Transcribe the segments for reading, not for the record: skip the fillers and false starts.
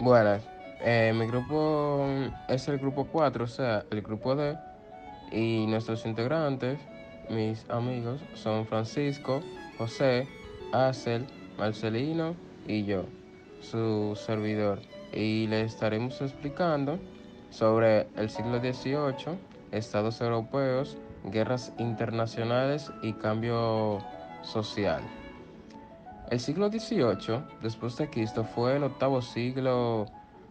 Bueno, mi grupo es el grupo 4, o sea, el grupo D, y nuestros integrantes, mis amigos, son Francisco, José, Axel, Marcelino y yo, su servidor. Y le estaremos explicando sobre el siglo XVIII, estados europeos, guerras internacionales y cambio social. El siglo XVIII, después de Cristo, fue el octavo siglo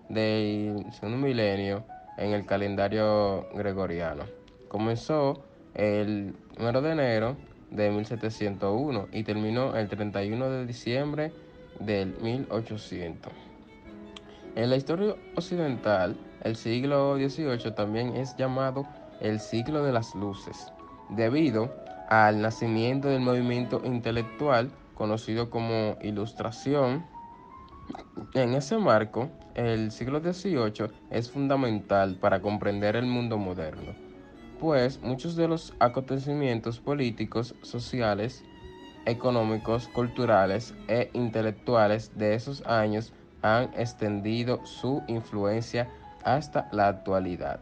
del segundo milenio en el calendario gregoriano. Comenzó el 1 de enero de 1701 y terminó el 31 de diciembre del 1800. En la historia occidental, el siglo XVIII también es llamado el siglo de las luces, debido al nacimiento del movimiento intelectual conocido como Ilustración. En ese marco, el siglo XVIII es fundamental para comprender el mundo moderno, pues muchos de los acontecimientos políticos, sociales, económicos, culturales e intelectuales de esos años han extendido su influencia hasta la actualidad.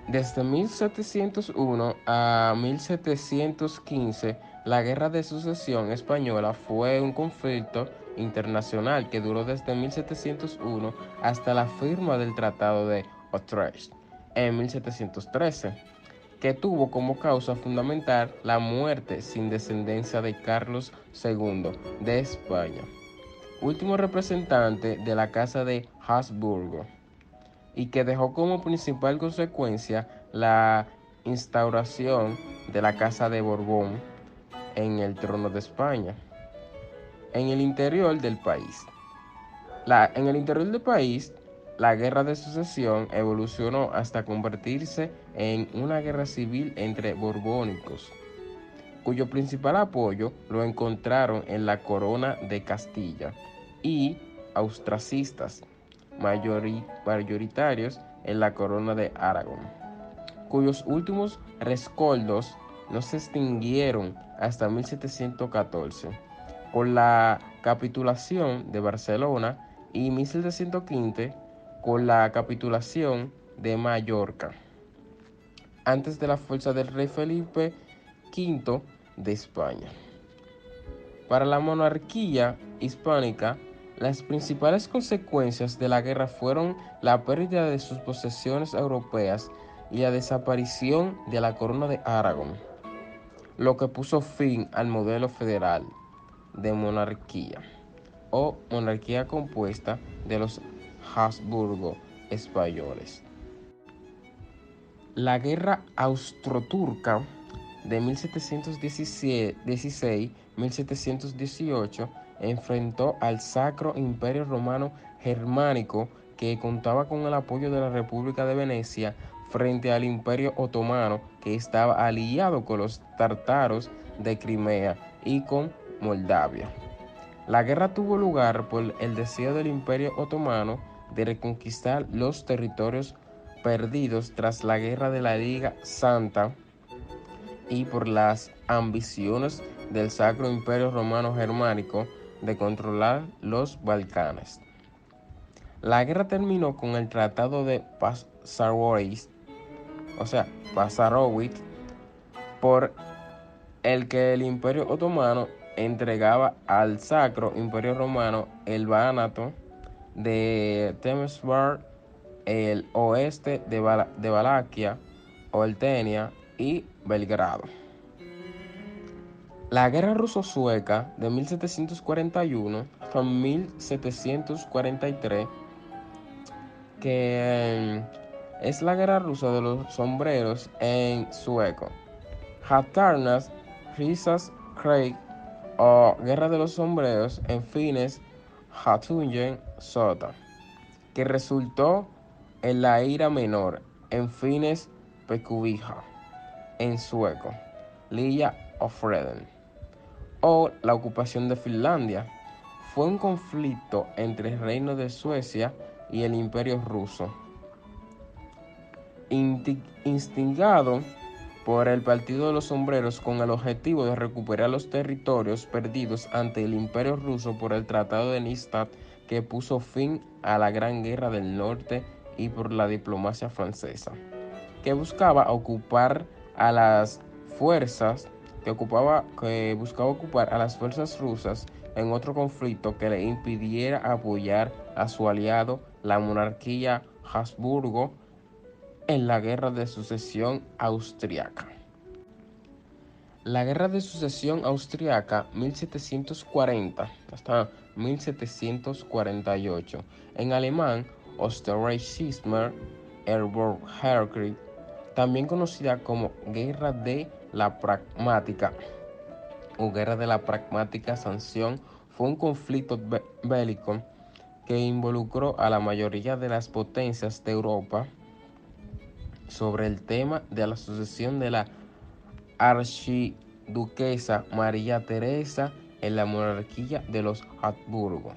Desde 1701 a 1715, la Guerra de Sucesión Española fue un conflicto internacional que duró desde 1701 hasta la firma del Tratado de Utrecht en 1713, que tuvo como causa fundamental la muerte sin descendencia de Carlos II de España, último representante de la Casa de Habsburgo, y que dejó como principal consecuencia la instauración de la Casa de Borbón en el trono de España. En el interior del país. En el interior del país, la guerra de sucesión evolucionó hasta convertirse en una guerra civil entre borbónicos, cuyo principal apoyo lo encontraron en la corona de Castilla, y austracistas, mayoritarios en la corona de Aragón, cuyos últimos rescoldos no se extinguieron hasta 1714, con la capitulación de Barcelona, y 1715 con la capitulación de Mallorca, antes de la fuerza del rey Felipe V de España. Para la monarquía hispánica, las principales consecuencias de la guerra fueron la pérdida de sus posesiones europeas y la desaparición de la corona de Aragón, lo que puso fin al modelo federal de monarquía o monarquía compuesta de los Habsburgo españoles. La guerra austro-turca de 1716-1718 enfrentó al Sacro Imperio Romano Germánico, que contaba con el apoyo de la República de Venecia, frente al Imperio Otomano, que estaba aliado con los tártaros de Crimea y con Moldavia. La guerra tuvo lugar por el deseo del Imperio Otomano de reconquistar los territorios perdidos tras la Guerra de la Liga Santa, y por las ambiciones del Sacro Imperio Romano Germánico de controlar los Balcanes. La guerra terminó con el Tratado de Passarowitz, por el que el Imperio Otomano entregaba al Sacro Imperio Romano el Banato de Temesvar, el oeste de Valaquia, Oltenia y Belgrado. La guerra ruso-sueca de 1741 a 1743, que es la guerra rusa de los sombreros en sueco, Hattarnas Risas Krig, o guerra de los sombreros en fines Hatungen Sota, que resultó en la ira menor en fines Pekuvija en sueco, Lilla of Freden, o la ocupación de Finlandia. Fue un conflicto entre el Reino de Suecia y el Imperio Ruso, instigado por el Partido de los Sombreros con el objetivo de recuperar los territorios perdidos ante el Imperio Ruso por el Tratado de Nystad que puso fin a la Gran Guerra del Norte y por la diplomacia francesa, que buscaba ocupar a las fuerzas que buscaba ocupar a las fuerzas rusas en otro conflicto que le impidiera apoyar a su aliado, la monarquía Habsburgo, en la Guerra de Sucesión Austriaca. La Guerra de Sucesión Austriaca 1740 hasta 1748, en alemán Österreichischer Eroberungskrieg, también conocida como Guerra de la Pragmática o Guerra de la Pragmática Sanción, fue un conflicto bélico que involucró a la mayoría de las potencias de Europa sobre el tema de la sucesión de la archiduquesa María Teresa en la monarquía de los Habsburgo.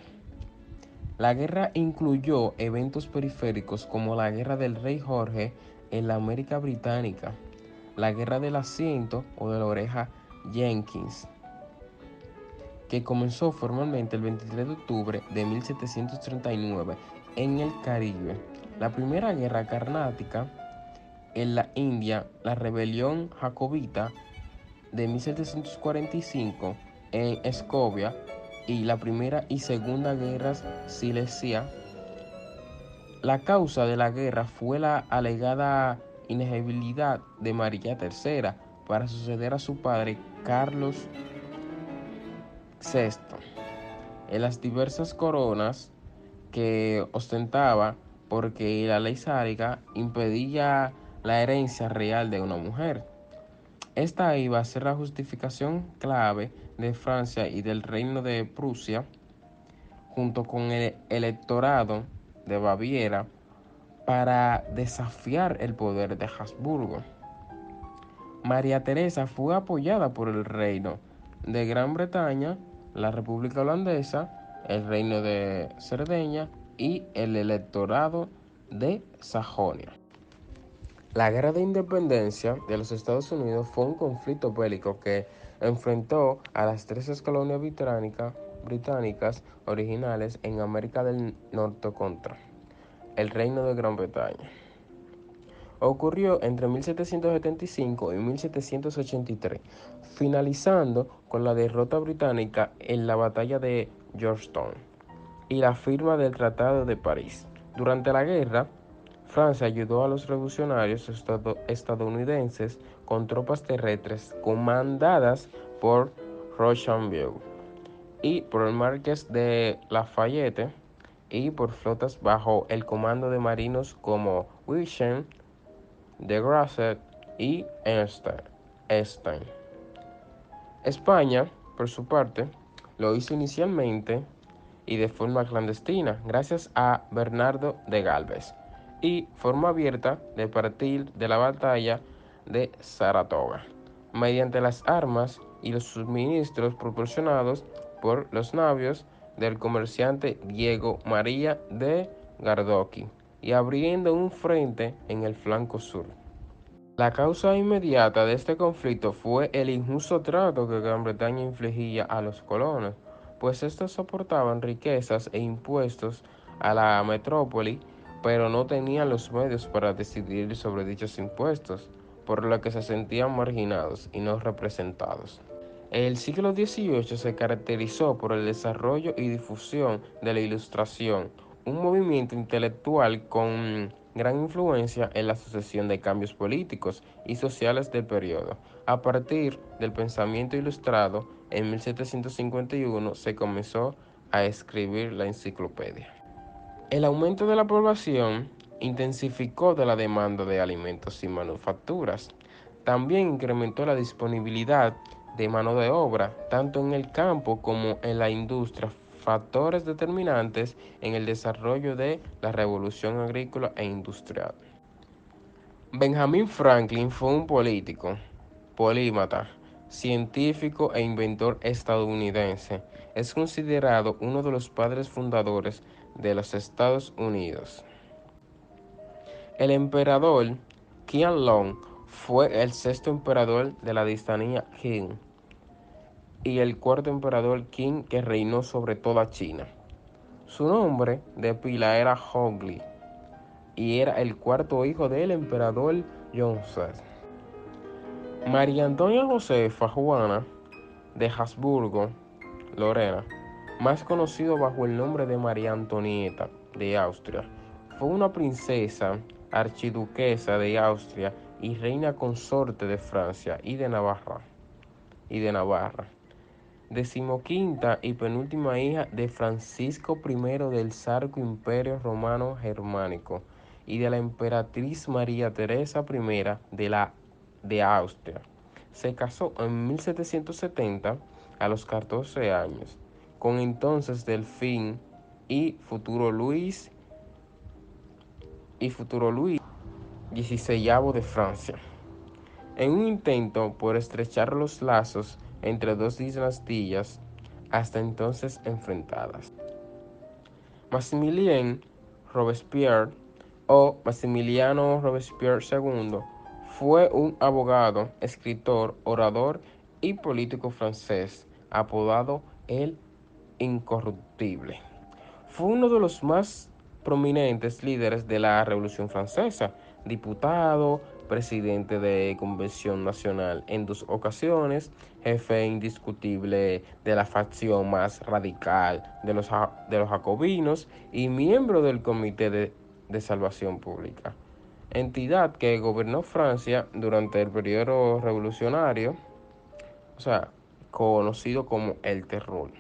La guerra incluyó eventos periféricos como la Guerra del Rey Jorge en la América Británica, la Guerra del Asiento o de la Oreja Jenkins, que comenzó formalmente el 23 de octubre de 1739 en el Caribe, la Primera Guerra Carnática en la India, la Rebelión Jacobita de 1745 en Escovia y la Primera y Segunda Guerras Silesia. La causa de la guerra fue la alegada inelegibilidad de María III para suceder a su padre Carlos VI en las diversas coronas que ostentaba, porque la ley sálica impedía la herencia real de una mujer. Esta iba a ser la justificación clave de Francia y del Reino de Prusia, junto con el electorado de Baviera, para desafiar el poder de Habsburgo. María Teresa fue apoyada por el Reino de Gran Bretaña, la República Holandesa, el Reino de Cerdeña y el electorado de Sajonia. La Guerra de Independencia de los Estados Unidos fue un conflicto bélico que enfrentó a las 13 colonias británicas originales en América del Norte contra el Reino de Gran Bretaña. Ocurrió entre 1775 y 1783, finalizando con la derrota británica en la Batalla de Yorktown y la firma del Tratado de París. Durante la guerra, Francia ayudó a los revolucionarios estadounidenses con tropas terrestres comandadas por Rochambeau y por el Marqués de Lafayette, y por flotas bajo el comando de marinos como Wilson, de Grasset y Einstein. España, por su parte, lo hizo inicialmente y de forma clandestina, gracias a Bernardo de Galvez, y forma abierta de partir de la batalla de Saratoga, mediante las armas y los suministros proporcionados por los navios del comerciante Diego María de Gardoqui, y abriendo un frente en el flanco sur. La causa inmediata de este conflicto fue el injusto trato que Gran Bretaña infligía a los colonos, pues estos soportaban riquezas e impuestos a la metrópoli, pero no tenían los medios para decidir sobre dichos impuestos, por lo que se sentían marginados y no representados. El siglo XVIII se caracterizó por el desarrollo y difusión de la Ilustración, un movimiento intelectual con gran influencia en la sucesión de cambios políticos y sociales del periodo. A partir del pensamiento ilustrado, en 1751 se comenzó a escribir la enciclopedia. El aumento de la población intensificó de la demanda de alimentos y manufacturas. También incrementó la disponibilidad de mano de obra, tanto en el campo como en la industria, factores determinantes en el desarrollo de la revolución agrícola e industrial. Benjamin Franklin fue un político, polímata, científico e inventor estadounidense. Es considerado uno de los padres fundadores de los Estados Unidos. El emperador Qianlong fue el sexto emperador de la dinastía Qing y el cuarto emperador Qing que reinó sobre toda China. Su nombre de pila era Hogli y era el cuarto hijo del emperador Yonzad. María Antonia Josefa Juana de Habsburgo, Lorena, más conocido bajo el nombre de María Antonieta de Austria, fue una princesa, archiduquesa de Austria y reina consorte de Francia y de Navarra, decimoquinta y penúltima hija de Francisco I del Sacro Imperio Romano Germánico y de la emperatriz María Teresa I de Austria. Se casó en 1770 a los 14 años con entonces Delfín y futuro Luis XVI de Francia, en un intento por estrechar los lazos entre dos dinastías hasta entonces enfrentadas. Maximilien Robespierre o Maximiliano Robespierre II fue un abogado, escritor, orador y político francés, apodado el Incorruptible. Fue uno de los más prominentes líderes de la Revolución Francesa, diputado, presidente de Convención Nacional en 2 ocasiones, jefe indiscutible de la facción más radical de los jacobinos y miembro del Comité de Salvación Pública, entidad que gobernó Francia durante el periodo revolucionario, o sea, conocido como el Terror.